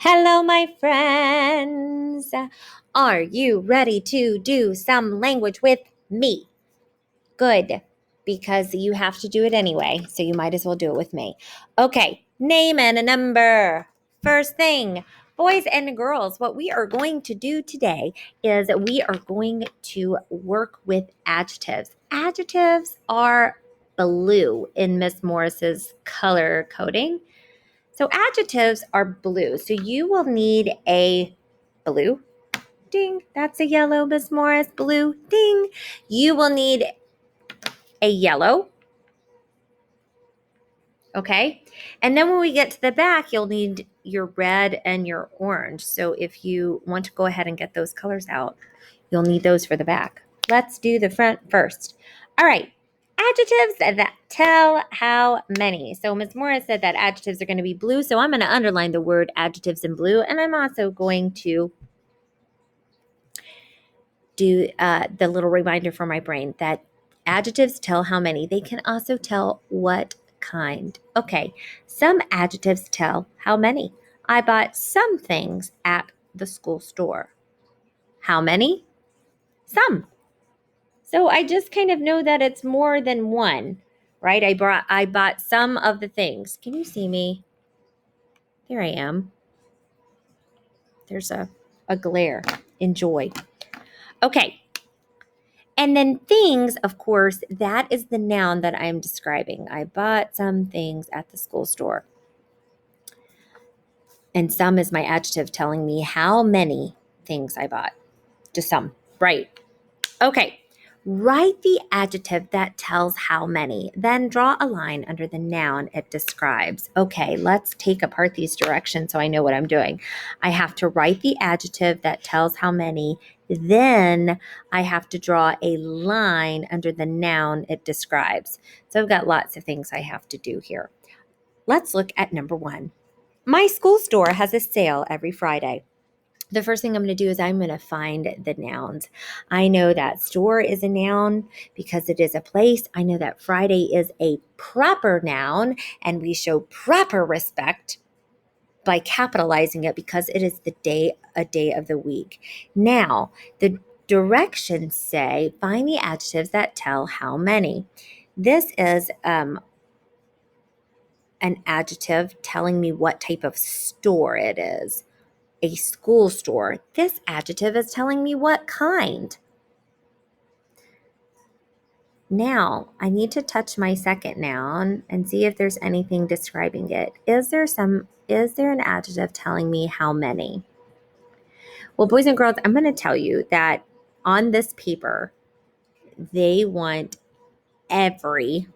Hello, my friends. Are you ready to do some language with me? Good, because you have to do it anyway, so you might as well do it with me. Okay, name and a number. First thing, boys and girls, what we are going to do today is we are going to work with adjectives. Adjectives are blue in Miss Morris's color coding. So adjectives are blue. So you will need a blue. Ding. That's a yellow, Miss Morris. Blue. Ding. You will need a yellow. Okay. And then when we get to the back, you'll need your red and your orange. So if you want to go ahead and get those colors out, you'll need those for the back. Let's do the front first. All right. Adjectives that tell how many. So Ms. Morris said that adjectives are going to be blue. So I'm going to underline the word adjectives in blue. And I'm also going to do the little reminder for my brain that adjectives tell how many. They can also tell what kind. Okay, some adjectives tell how many. I bought some things at the school store. How many? Some. So I just kind of know that it's more than one, right? I bought some of the things. Can you see me? There I am. There's a glare. Enjoy. Okay. And then things, of course, that is the noun that I'm describing. I bought some things at the school store. And some is my adjective telling me how many things I bought. Just some. Right. Okay. Write the adjective that tells how many. Then draw a line under the noun it describes. Okay, let's take apart these directions so I know what I'm doing. I have to write the adjective that tells how many. Then I have to draw a line under the noun it describes. So I've got lots of things I have to do here. Let's look at number 1. My school store has a sale every Friday. The first thing I'm going to do is I'm going to find the nouns. I know that store is a noun because it is a place. I know that Friday is a proper noun, and we show proper respect by capitalizing it because it is a day of the week. Now, the directions say find the adjectives that tell how many. This is an adjective telling me what type of store it is. A school store. This adjective is telling me what kind. Now, I need to touch my second noun and see if there's anything describing it. Is there an adjective telling me how many? Well, boys and girls, I'm going to tell you that on this paper, they want every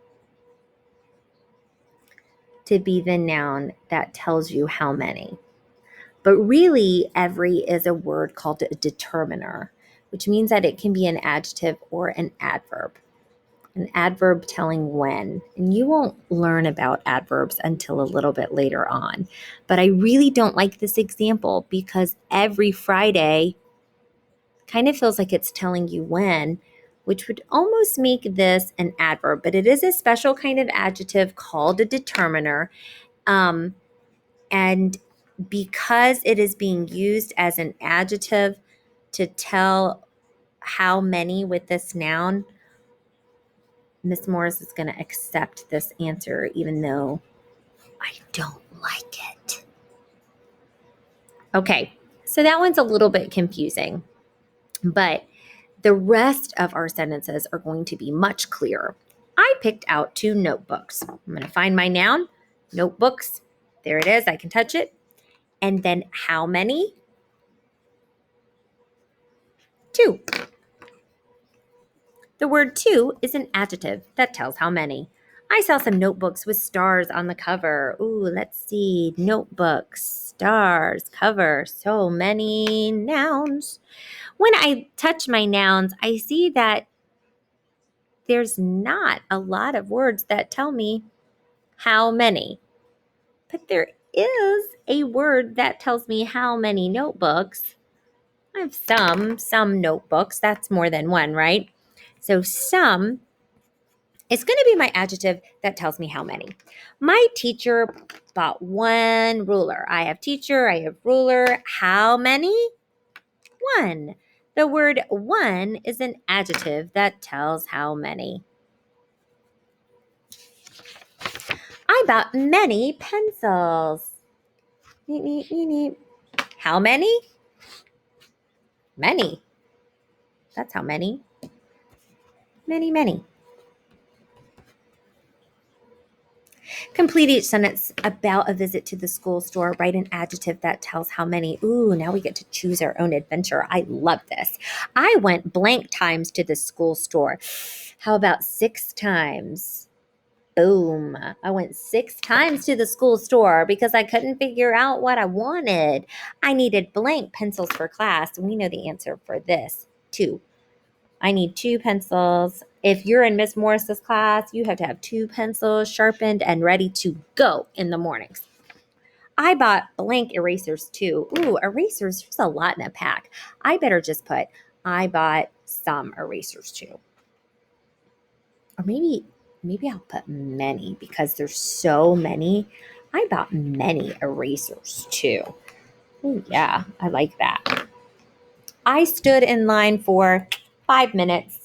to be the noun that tells you how many. But really, every is a word called a determiner, which means that it can be an adjective or an adverb telling when. And you won't learn about adverbs until a little bit later on. But I really don't like this example because every Friday kind of feels like it's telling you when, which would almost make this an adverb. But it is a special kind of adjective called a determiner. And because it is being used as an adjective to tell how many with this noun, Miss Morris is going to accept this answer even though I don't like it. Okay, so that one's a little bit confusing, but the rest of our sentences are going to be much clearer. I picked out 2 notebooks. I'm going to find my noun, notebooks. There it is. I can touch it. And then how many? 2. The word 2 is an adjective that tells how many. I saw some notebooks with stars on the cover. Ooh, let's see. Notebooks, stars, cover. So many nouns. When I touch my nouns, I see that there's not a lot of words that tell me how many. But there is a word that tells me how many notebooks. I have some notebooks. That's more than one, right? So some It's going to be my adjective that tells me how many. My teacher bought one ruler. I have teacher, I have ruler. How many? One. The word one is an adjective that tells how many. I bought many pencils. Neat, neat, neat, neat. How many? Many. That's how many. Many, many. Complete each sentence about a visit to the school store. Write an adjective that tells how many. Ooh, now we get to choose our own adventure. I love this. I went blank times to the school store. How about 6 times? Boom. I went 6 times to the school store because I couldn't figure out what I wanted. I needed blank pencils for class. We know the answer for this. 2. I need 2 pencils. If you're in Miss Morris's class, you have to have 2 pencils sharpened and ready to go in the mornings. I bought blank erasers too. Ooh, erasers, there's a lot in a pack. I better just put, I bought some erasers too. Or maybe I'll put many because there's so many. I bought many erasers too. Ooh, yeah, I like that. I stood in line for 5 minutes.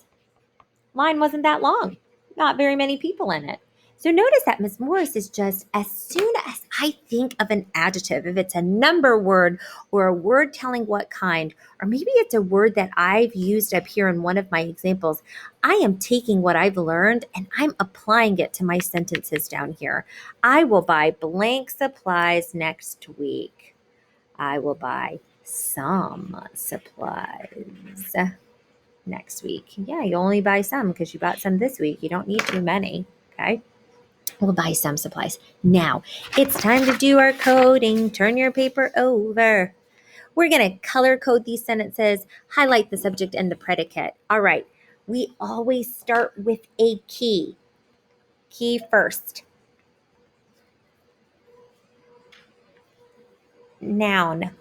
Line wasn't that long. Not very many people in it. So notice that Miss Morris is just, as soon as I think of an adjective, if it's a number word or a word telling what kind, or maybe it's a word that I've used up here in one of my examples, I am taking what I've learned and I'm applying it to my sentences down here. I will buy blank supplies next week. I will buy some supplies next week. Yeah, you only buy some because you bought some this week. You don't need too many. Okay. We'll buy some supplies. Now, it's time to do our coding. Turn your paper over. We're going to color code these sentences, highlight the subject and the predicate. All right. We always start with a key. Key first. Noun.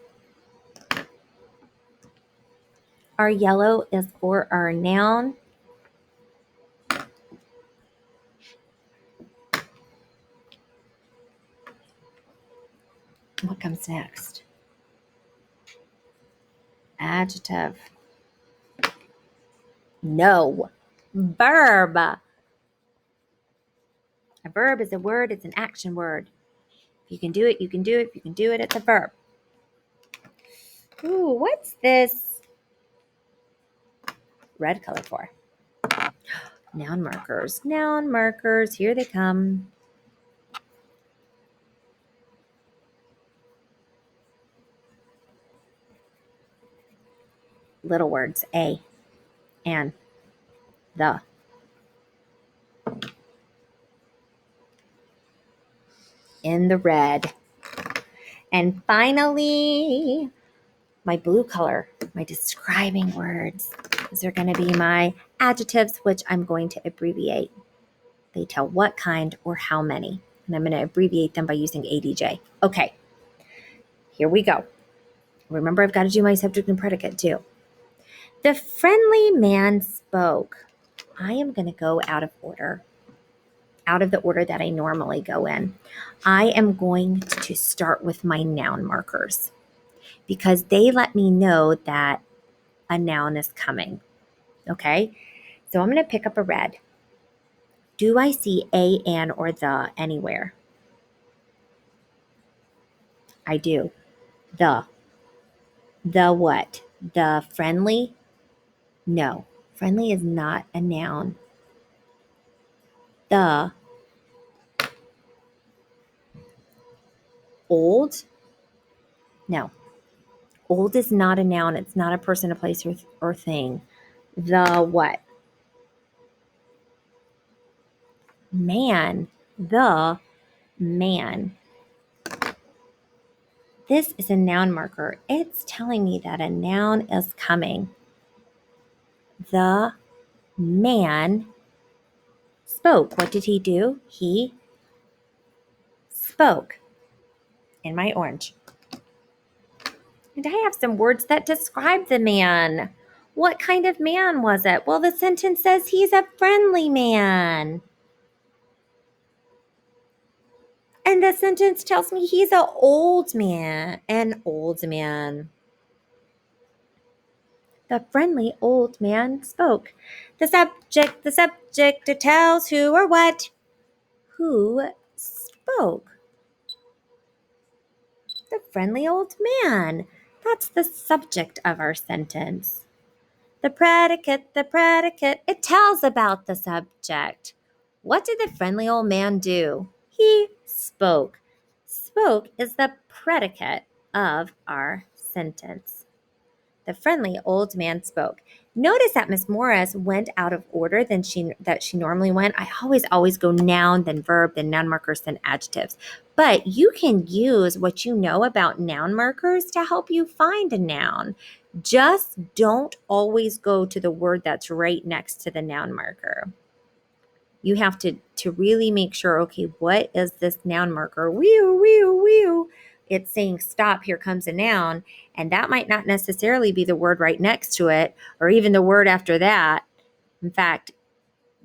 Our yellow is for our noun. What comes next? Adjective. No. Verb. A verb is a word. It's an action word. If you can do it, you can do it. If you can do it, it's a verb. Ooh, what's this red color for? Noun markers. Noun markers. Here they come. Little words. A, and, the. In the red. And finally, my blue color, my describing words. These are going to be my adjectives, which I'm going to abbreviate. They tell what kind or how many. And I'm going to abbreviate them by using ADJ. Okay, here we go. Remember, I've got to do my subject and predicate too. The friendly man spoke. I am going to go out of order, out of the order that I normally go in. I am going to start with my noun markers because they let me know that a noun is coming. Okay, so I'm going to pick up a red. Do I see a, an, or the anywhere? I do. The. The what? The friendly? No, friendly is not a noun. The. Old? No. Old is not a noun. It's not a person, a place, or thing. The what? Man. The man. This is a noun marker. It's telling me that a noun is coming. The man spoke. What did he do? He spoke. In my orange. And I have some words that describe the man. What kind of man was it? Well, the sentence says he's a friendly man. And the sentence tells me he's an old man. An old man. The friendly old man spoke. The subject, it tells who or what. Who spoke? The friendly old man. That's the subject of our sentence. The predicate, it tells about the subject. What did the friendly old man do? He spoke. Spoke is the predicate of our sentence. The friendly old man spoke. Notice that Miss Morris went out of order than she normally went. I always go noun, then verb, then noun markers, then adjectives. But you can use what you know about noun markers to help you find a noun. Just don't always go to the word that's right next to the noun marker. You have to really make sure, okay, what is this noun marker? Wee-oo, wee-oo, wee-oo. It's saying stop, here comes a noun. And that might not necessarily be the word right next to it or even the word after that. In fact,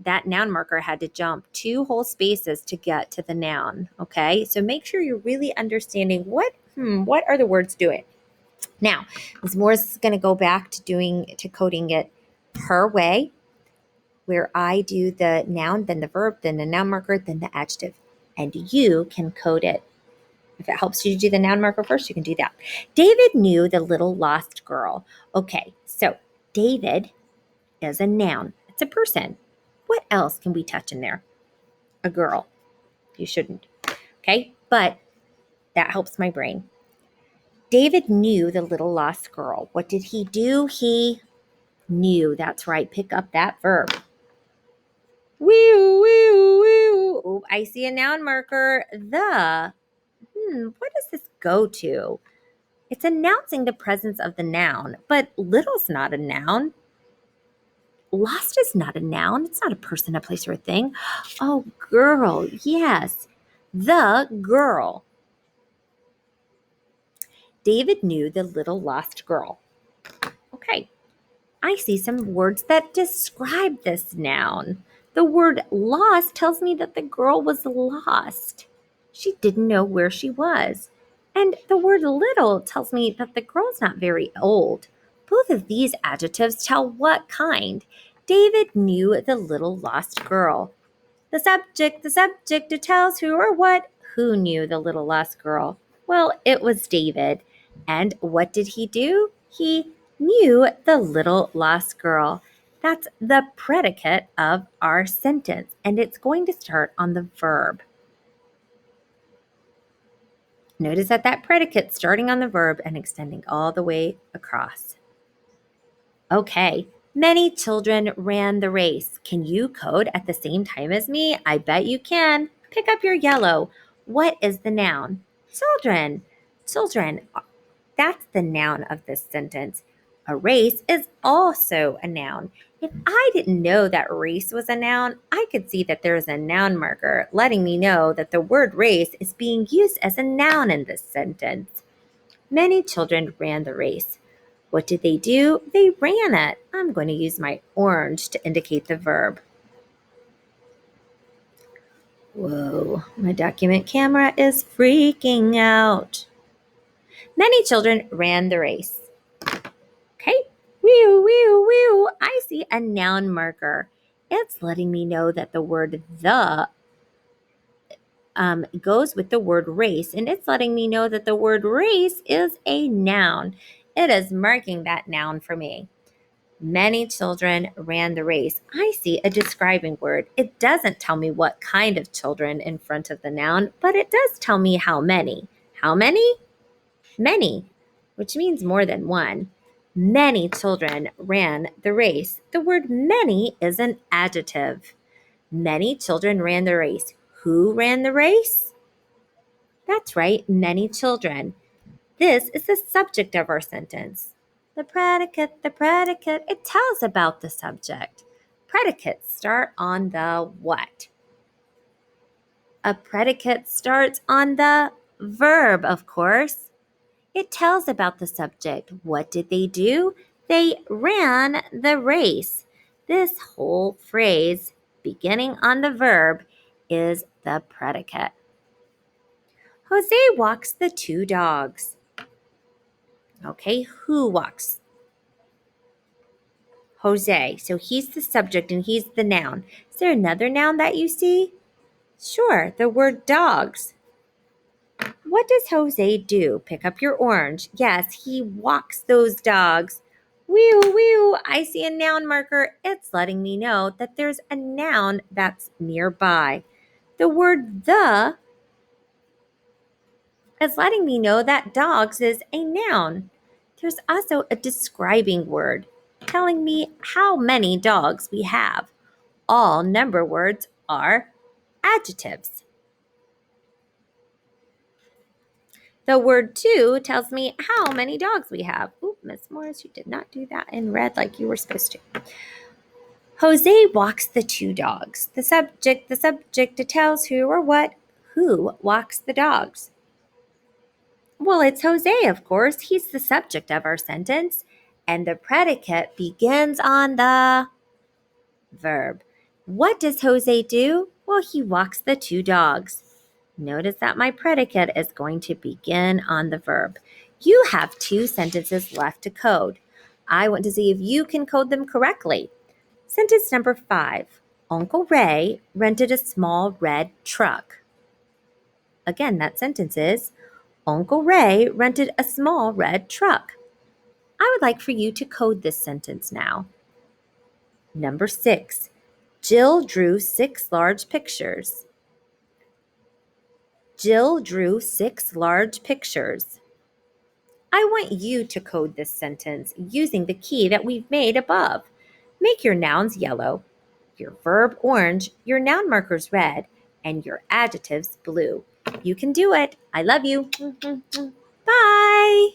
that noun marker had to jump 2 whole spaces to get to the noun. Okay, so make sure you're really understanding what are the words doing. Now, Ms. Morris is going to go back to coding it her way, where I do the noun, then the verb, then the noun marker, then the adjective. And you can code it. If it helps you to do the noun marker first, you can do that. David knew the little lost girl. Okay, so David is a noun. It's a person. What else can we touch in there? A girl. You shouldn't. Okay, but that helps my brain. David knew the little lost girl. What did he do? He knew. That's right. Pick up that verb. Wee, wee, wee. Oh, I see a noun marker. The. What does this go to? It's announcing the presence of the noun, but little's not a noun. Lost is not a noun. It's not a person, a place, or a thing. Oh, girl. Yes. The girl. David knew the little lost girl. Okay. I see some words that describe this noun. The word lost tells me that the girl was lost. She didn't know where she was. And the word little tells me that the girl's not very old. Both of these adjectives tell what kind. David knew the little lost girl. The subject, it tells who or what. Who knew the little lost girl? Well, it was David. And what did he do? He knew the little lost girl. That's the predicate of our sentence, and it's going to start on the verb. Notice that predicate starting on the verb and extending all the way across. Okay, many children ran the race. Can you code at the same time as me? I bet you can. Pick up your yellow. What is the noun? Children. Children. That's the noun of this sentence. A race is also a noun. If I didn't know that race was a noun, I could see that there is a noun marker letting me know that the word race is being used as a noun in this sentence. Many children ran the race. What did they do? They ran it. I'm going to use my orange to indicate the verb. Whoa, my document camera is freaking out. Many children ran the race. Okay, wee, wee, wee. I see a noun marker. It's letting me know that the word the goes with the word race, and it's letting me know that the word race is a noun. It is marking that noun for me. Many children ran the race. I see a describing word. It doesn't tell me what kind of children in front of the noun, but it does tell me how many. How many? Many, which means more than one. Many children ran the race. The word many is an adjective. Many children ran the race. Who ran the race? That's right, many children. This is the subject of our sentence. The predicate, it tells about the subject. Predicates start on the what? A predicate starts on the verb, of course. It tells about the subject. What did they do? They ran the race. This whole phrase, beginning on the verb, is the predicate. Jose walks the two dogs. Okay, who walks? Jose. So he's the subject and he's the noun. Is there another noun that you see? Sure, the word dogs. What does Jose do? Pick up your orange. Yes, he walks those dogs. Whew, whew, I see a noun marker. It's letting me know that there's a noun that's nearby. The word the is letting me know that dogs is a noun. There's also a describing word telling me how many dogs we have. All number words are adjectives. The word two tells me how many dogs we have. Oop, Miss Morris, you did not do that in red like you were supposed to. Jose walks the two dogs. The subject it tells who or what. Who walks the dogs? Well, it's Jose, of course. He's the subject of our sentence. And the predicate begins on the verb. What does Jose do? Well, he walks the two dogs. Notice that my predicate is going to begin on the verb. You have 2 sentences left to code. I want to see if you can code them correctly. Sentence number 5. Uncle Ray rented a small red truck. Again, that sentence is, Uncle Ray rented a small red truck. I would like for you to code this sentence now. Number 6. Jill drew 6 large pictures. Jill drew 6 large pictures. I want you to code this sentence using the key that we've made above. Make your nouns yellow, your verb orange, your noun markers red, and your adjectives blue. You can do it. I love you. Bye.